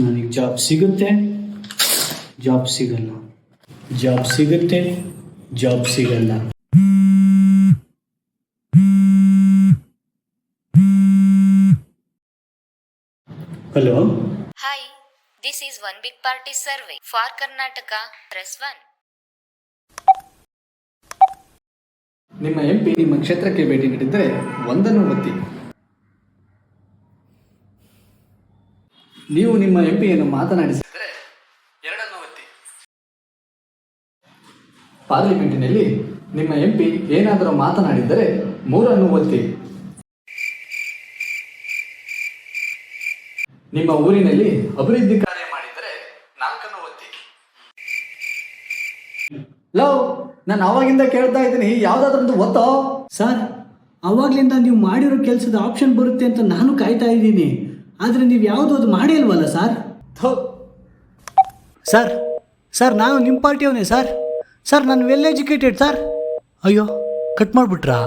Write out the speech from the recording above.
ನನಗೆ ಜಾಬ್ ಸಿಗುತ್ತೆ, ಜಾಬ್ ಸಿಗಲ್ಲ, ಜಾಬ್ ಸಿಗುತ್ತೆ, ಜಾಬ್ ಸಿಗಲ್ಲ. Hello. Hi, this is One Big Party Survey for Karnataka. Press 1. ನಿಮ್ಮ ಎಂಪಿ ನಿಮ್ಮ ಕ್ಷೇತ್ರಕ್ಕೆ ಭೇಟಿ ನೀಡಿದ್ದರೆ ಒಂದನ್ನು ಒತ್ತಿ. ನೀವು ನಿಮ್ಮ ಎಂಪಿಯನ್ನು ಮಾತನಾಡಿಸಿದರೆ ಎರಡನ್ನು ಒತ್ತಿ. ಪಾರ್ಲಿಮೆಂಟಿನಲ್ಲಿ ನಿಮ್ಮ ಎಂಪಿ ಏನಾದರೂ ಮಾತನಾಡಿದ್ದರೆ ಮೂರನ್ನು ಒತ್ತಿ. ನಿಮ್ಮ ಊರಿನಲ್ಲಿ ಅಭಿವೃದ್ಧಿ ಕಾರ್ಯ ಮಾಡಿದರೆ ನಾಲ್ಕನ್ನು ಒತ್ತಿ. ಲವ್, ನಾನು ಅವಾಗಿಂದ ಕೇಳ್ತಾ ಇದ್ದೀನಿ, ಯಾವುದಾದ್ರೊಂದು ಒತ್ತೋ. ಸರ್, ಅವಾಗಲಿಂದ ನೀವು ಮಾಡಿರೋ ಕೆಲಸದ ಆಪ್ಷನ್ ಬರುತ್ತೆ ಅಂತ ನಾನು ಕಾಯ್ತಾ ಇದ್ದೀನಿ, ಆದರೆ ನೀವು ಯಾವುದೂ ಅದು ಮಾಡೇ ಇಲ್ವಲ್ಲ ಸರ್. ಸರ್ ಸರ್ ನಾನು ನಿಮ್ಮ ಪಾರ್ಟಿಯವನೇ ಸರ್. ಸರ್ ನಾನು ವೆಲ್ ಎಜುಕೇಟೆಡ್ ಸರ್. ಅಯ್ಯೋ, ಕಟ್ ಮಾಡಿಬಿಟ್ರಾ?